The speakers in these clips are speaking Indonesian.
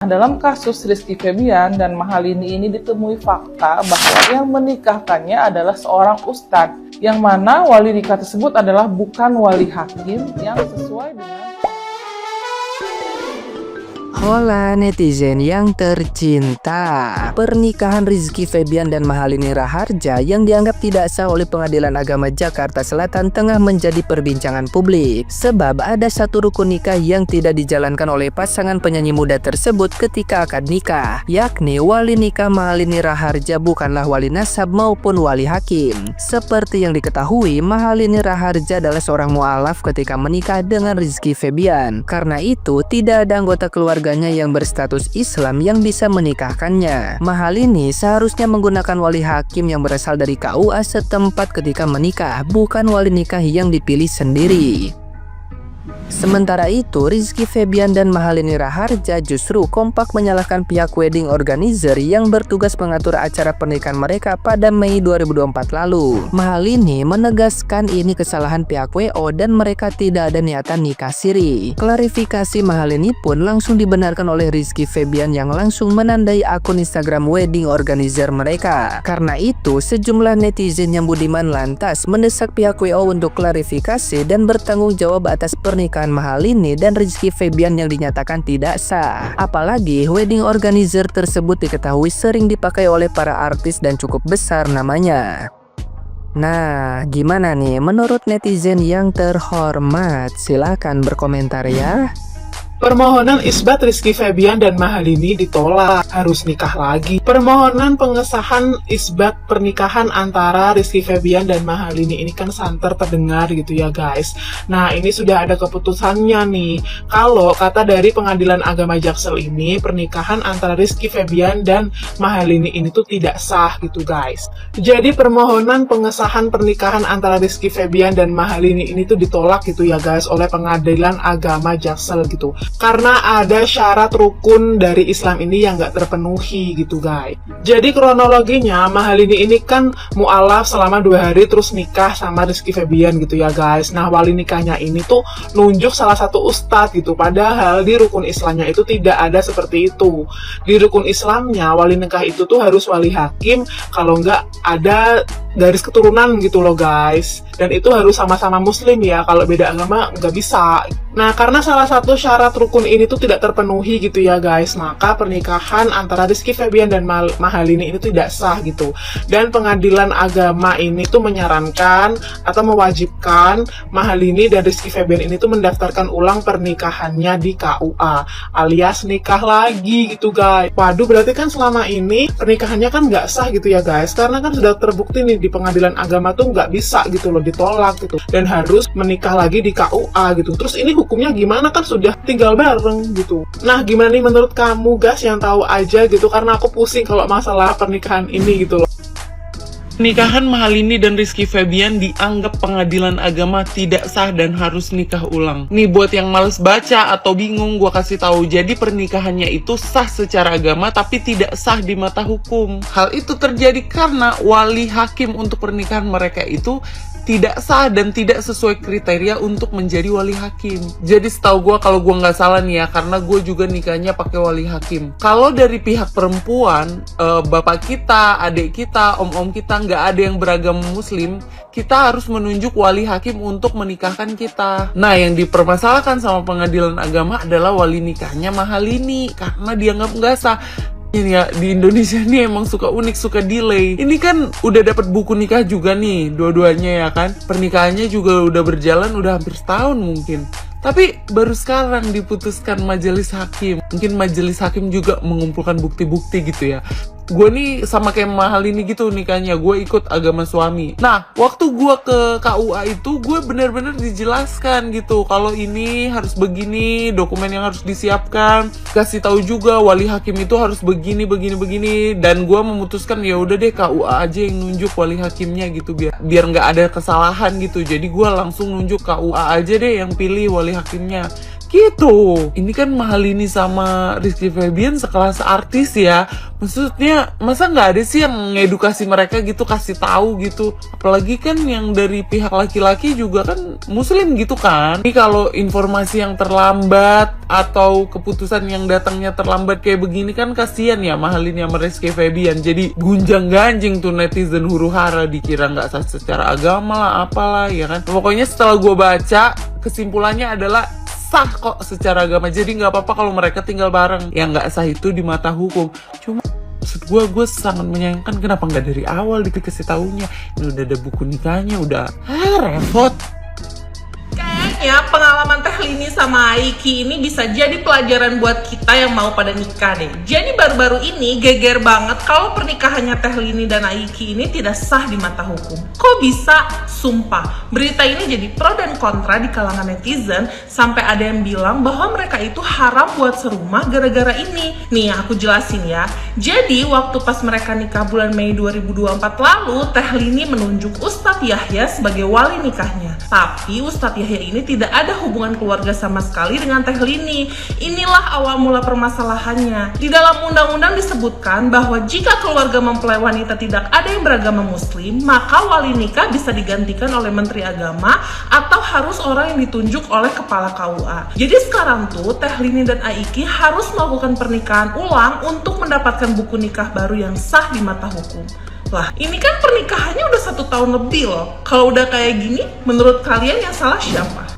Dalam kasus Rizky Febian dan Mahalini ini ditemui fakta bahwa yang menikahkannya adalah seorang ustadz, yang mana wali nikah tersebut adalah bukan wali hakim yang sesuai dengan... Hola netizen yang tercinta, pernikahan Rizky Febian dan Mahalini Raharja yang dianggap tidak sah oleh Pengadilan Agama Jakarta Selatan tengah menjadi perbincangan publik. Sebab ada satu rukun nikah yang tidak dijalankan oleh pasangan penyanyi muda tersebut ketika akad nikah, yakni wali nikah Mahalini Raharja bukanlah wali nasab maupun wali hakim. Seperti yang diketahui, Mahalini Raharja adalah seorang mualaf ketika menikah dengan Rizky Febian. Karena itu, tidak ada anggota keluarga yang berstatus Islam yang bisa menikahkannya. Mahalini seharusnya menggunakan wali hakim yang berasal dari KUA setempat ketika menikah, bukan wali nikah yang dipilih sendiri. Sementara itu, Rizky Febian dan Mahalini Raharja justru kompak menyalahkan pihak wedding organizer yang bertugas mengatur acara pernikahan mereka pada Mei 2024 lalu. Mahalini menegaskan ini kesalahan pihak WO dan mereka tidak ada niatan nikah siri. Klarifikasi Mahalini pun langsung dibenarkan oleh Rizky Febian yang langsung menandai akun Instagram wedding organizer mereka. Karena itu, sejumlah netizen yang budiman lantas mendesak pihak WO untuk klarifikasi dan bertanggung jawab atas pernikahan Mahalini dan Rizky Febian yang dinyatakan tidak sah. Apalagi wedding organizer tersebut diketahui sering dipakai oleh para artis dan cukup besar namanya. Nah, gimana nih menurut netizen yang terhormat? Silahkan berkomentar ya. Permohonan isbat Rizky Febian dan Mahalini ditolak, harus nikah lagi. Permohonan pengesahan isbat pernikahan antara Rizky Febian dan Mahalini ini kan santer terdengar gitu ya guys. Nah, ini sudah ada keputusannya nih. Kalau kata dari Pengadilan Agama Jaksel ini, pernikahan antara Rizky Febian dan Mahalini ini tuh tidak sah gitu guys. Jadi permohonan pengesahan pernikahan antara Rizky Febian dan Mahalini ini tuh ditolak gitu ya guys oleh Pengadilan Agama Jaksel gitu. Karena ada syarat rukun dari Islam ini yang nggak terpenuhi gitu guys. Jadi kronologinya, Mahalini ini kan mu'alaf selama 2 hari terus nikah sama Rizky Febian gitu ya guys. Nah, wali nikahnya ini tuh nunjuk salah satu ustadz gitu. Padahal di rukun Islamnya itu tidak ada seperti itu. Di rukun Islamnya wali nikah itu tuh harus wali hakim, kalau nggak ada garis keturunan gitu loh guys. Dan itu harus sama-sama muslim ya, kalau beda agama nggak bisa. Nah, karena salah satu syarat rukun ini tuh tidak terpenuhi gitu ya guys, maka pernikahan antara Rizky Febian dan Mahalini ini tidak sah gitu. Dan Pengadilan Agama ini tuh menyarankan atau mewajibkan Mahalini dan Rizky Febian ini tuh mendaftarkan ulang pernikahannya di KUA, alias nikah lagi gitu guys. Waduh, berarti kan selama ini pernikahannya kan nggak sah gitu ya guys, karena kan sudah terbukti nih di Pengadilan Agama tuh nggak bisa gitu loh, ditolak gitu, dan harus menikah lagi di KUA gitu. Terus ini hukumnya gimana, kan sudah tinggal bareng gitu. Nah, gimana nih menurut kamu guys yang tahu aja gitu, karena aku pusing kalau masalah pernikahan ini gitu loh. Pernikahan Mahalini dan Rizky Febian dianggap Pengadilan Agama tidak sah dan harus nikah ulang. Nih buat yang males baca atau bingung, gua kasih tahu. Jadi pernikahannya itu sah secara agama tapi tidak sah di mata hukum. Hal itu terjadi karena wali hakim untuk pernikahan mereka itu tidak sah dan tidak sesuai kriteria untuk menjadi wali hakim. Jadi setahu gue, kalau gue nggak salah nih ya, karena gue juga nikahnya pakai wali hakim. Kalau dari pihak perempuan, bapak kita, adik kita, om-om kita nggak ada yang beragama muslim, kita harus menunjuk wali hakim untuk menikahkan kita. Nah, yang dipermasalahkan sama Pengadilan Agama adalah wali nikahnya Mahalini karena dianggap nggak sah. Ini ya, di Indonesia nih emang suka unik, suka delay. Ini kan udah dapat buku nikah juga nih, dua-duanya ya kan. Pernikahannya juga udah berjalan udah hampir setahun mungkin. Tapi baru sekarang diputuskan majelis hakim. Mungkin majelis hakim juga mengumpulkan bukti-bukti gitu ya. Gue nih sama kayak Mahalini gitu nikahnya, gue ikut agama suami. Nah, waktu gue ke KUA itu, gue bener-bener dijelaskan gitu, kalau ini harus begini, dokumen yang harus disiapkan, kasih tahu juga wali hakim itu harus begini, dan gue memutuskan ya udah deh KUA aja yang nunjuk wali hakimnya gitu, biar nggak ada kesalahan gitu. Jadi gue langsung nunjuk KUA aja deh yang pilih wali hakimnya. Gitu. Ini kan Mahalini sama Rizky Febian sekelas artis ya. Maksudnya masa nggak ada sih yang ngedukasi mereka gitu, kasih tahu gitu. Apalagi kan yang dari pihak laki-laki juga kan muslim gitu kan. Ini kalau informasi yang terlambat atau keputusan yang datangnya terlambat kayak begini kan kasihan ya Mahalini sama Rizky Febian. Jadi gunjang-ganjing tuh netizen huru-hara, dikira nggak sah secara agama lah apalah ya kan. Pokoknya setelah gue baca kesimpulannya adalah sah kok secara agama, jadi nggak apa-apa kalau mereka tinggal bareng. Yang nggak sah itu di mata hukum. Cuma maksud gue sangat menyayangkan kenapa nggak dari awal dikasih taunya. Ini udah ada buku nikahnya, udah repot. Kayaknya pengalaman Teh Lini sama Aiki ini bisa jadi pelajaran buat kita yang mau pada nikah deh. Jadi baru-baru ini geger banget kalau pernikahannya Teh Lini dan Aiki ini tidak sah di mata hukum. Kok bisa? Sumpah, berita ini jadi pro dan kontra di kalangan netizen. Sampai ada yang bilang bahwa mereka itu haram buat serumah gara-gara ini. Nih aku jelasin ya. Jadi waktu pas mereka nikah bulan Mei 2024 lalu, Teh Lini menunjuk Ustadz Yahya sebagai wali nikahnya. Tapi Ustadz Yahya ini tidak ada hubungan keluarga sama sekali dengan Teh Lini. Inilah awal mula permasalahannya. Di dalam undang-undang disebutkan bahwa jika keluarga mempelai wanita tidak ada yang beragama muslim, maka wali nikah bisa digantikan oleh Menteri Agama atau harus orang yang ditunjuk oleh Kepala KUA. Jadi sekarang tuh Teh Lini dan Aiki harus melakukan pernikahan ulang untuk mendapatkan buku nikah baru yang sah di mata hukum. Lah, ini kan pernikahannya udah 1 tahun lebih loh. Kalau udah kayak gini, menurut kalian yang salah siapa?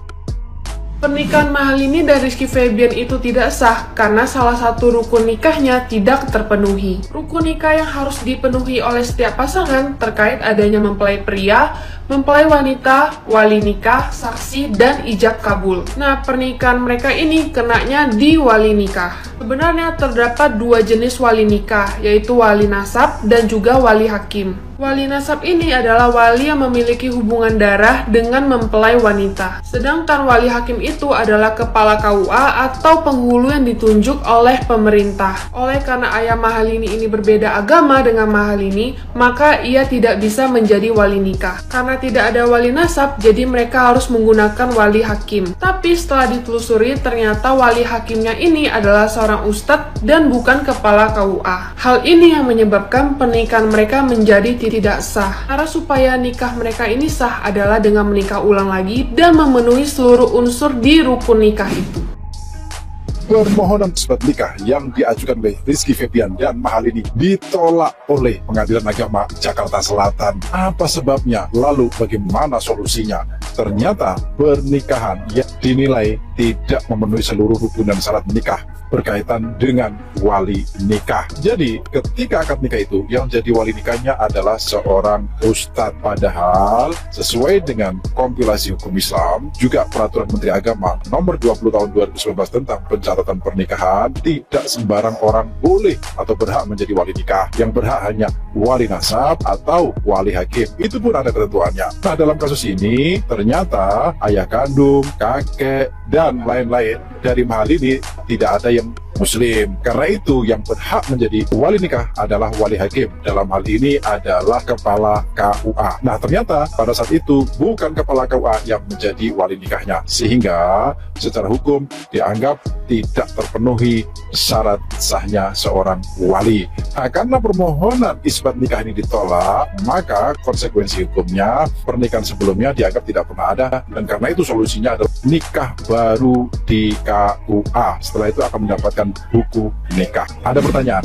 Pernikahan Mahalini dan Rizky Febian itu tidak sah karena salah satu rukun nikahnya tidak terpenuhi. Rukun nikah yang harus dipenuhi oleh setiap pasangan terkait adanya mempelai pria, mempelai wanita, wali nikah, saksi, dan ijab kabul. Nah, pernikahan mereka ini kenanya di wali nikah. Sebenarnya terdapat 2 jenis wali nikah, yaitu wali nasab dan juga wali hakim. Wali nasab ini adalah wali yang memiliki hubungan darah dengan mempelai wanita. Sedangkan wali hakim itu adalah kepala KUA atau penghulu yang ditunjuk oleh pemerintah. Oleh karena ayah Mahalini ini berbeda agama dengan Mahalini, maka ia tidak bisa menjadi wali nikah. Karena tidak ada wali nasab, jadi mereka harus menggunakan wali hakim. Tapi setelah ditelusuri, ternyata wali hakimnya ini adalah seorang ustadz dan bukan kepala KUA. Hal ini yang menyebabkan pernikahan mereka menjadi tidak sah. Cara supaya nikah mereka ini sah adalah dengan menikah ulang lagi dan memenuhi seluruh unsur di rukun nikah itu. Permohonan isbat nikah yang diajukan oleh Rizky Febian dan Mahalini ditolak oleh Pengadilan Agama Jakarta Selatan. Apa sebabnya? Lalu bagaimana solusinya? Ternyata pernikahan yang dinilai tidak memenuhi seluruh rukun dan syarat nikah berkaitan dengan wali nikah. Jadi ketika akad nikah itu yang jadi wali nikahnya adalah seorang ustadz, padahal sesuai dengan kompilasi hukum Islam juga peraturan Menteri Agama nomor 20 tahun 2019 tentang pencatatan pernikahan, tidak sembarang orang boleh atau berhak menjadi wali nikah. Yang berhak hanya wali nasab atau wali hakim. Itu pun ada ketentuannya. Nah, dalam kasus ini ternyata ayah kandung, kakek, dan lain-lain dari Mahalini tidak ada yang muslim. Karena itu yang berhak menjadi wali nikah adalah wali hakim. Dalam hal ini adalah kepala KUA. Nah, ternyata pada saat itu bukan kepala KUA yang menjadi wali nikahnya, sehingga secara hukum dianggap tidak terpenuhi syarat sahnya seorang wali. Nah, karena permohonan isbat nikah ini ditolak, maka konsekuensi hukumnya pernikahan sebelumnya dianggap tidak pernah ada, dan karena itu solusinya adalah nikah baru di KUA. Setelah itu akan mendapatkan buku nikah. Ada pertanyaan?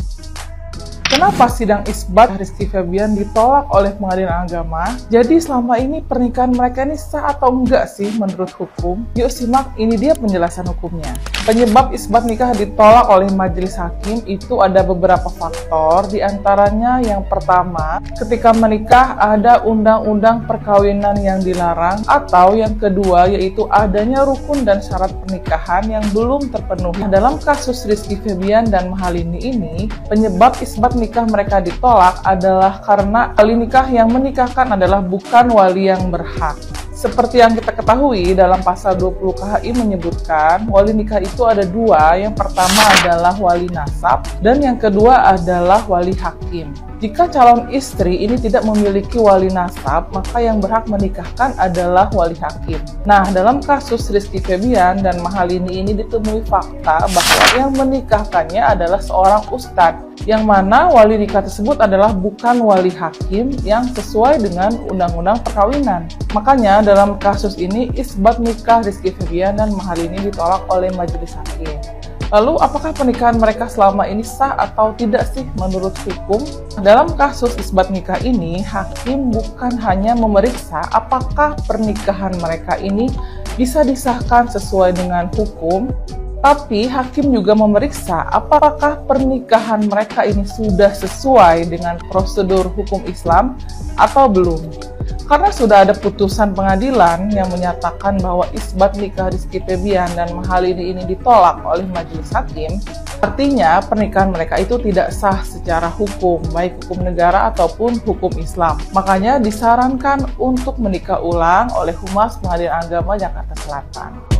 Kenapa sidang isbat Rizky Febian ditolak oleh Pengadilan Agama? Jadi selama ini pernikahan mereka ini sah atau enggak sih menurut hukum? Yuk simak, ini dia penjelasan hukumnya. Penyebab isbat nikah ditolak oleh majelis hakim itu ada beberapa faktor, diantaranya yang pertama, ketika menikah ada undang-undang perkawinan yang dilarang, atau yang kedua yaitu adanya rukun dan syarat pernikahan yang belum terpenuhi. Nah, dalam kasus Rizky Febian dan Mahalini ini, penyebab isbat nikah mereka ditolak adalah karena wali nikah yang menikahkan adalah bukan wali yang berhak. Seperti yang kita ketahui, dalam pasal 20 KHI menyebutkan wali nikah itu ada dua. Yang pertama adalah wali nasab dan yang kedua adalah wali hakim. Jika calon istri ini tidak memiliki wali nasab, maka yang berhak menikahkan adalah wali hakim. Nah, dalam kasus Rizky Febian dan Mahalini ini ditemui fakta bahwa yang menikahkannya adalah seorang ustadz, yang mana wali nikah tersebut adalah bukan wali hakim yang sesuai dengan undang-undang perkawinan. Makanya dalam kasus ini isbat nikah Rizky Febian dan Mahalini ditolak oleh majelis hakim. Lalu apakah pernikahan mereka selama ini sah atau tidak sih menurut hukum? Dalam kasus isbat nikah ini, hakim bukan hanya memeriksa apakah pernikahan mereka ini bisa disahkan sesuai dengan hukum, tapi hakim juga memeriksa apakah pernikahan mereka ini sudah sesuai dengan prosedur hukum Islam atau belum. Karena sudah ada putusan pengadilan yang menyatakan bahwa isbat nikah Rizky Febian dan Mahalini ini ditolak oleh majelis hakim, artinya pernikahan mereka itu tidak sah secara hukum, baik hukum negara ataupun hukum Islam. Makanya disarankan untuk menikah ulang oleh Humas Pengadilan Agama Jakarta Selatan.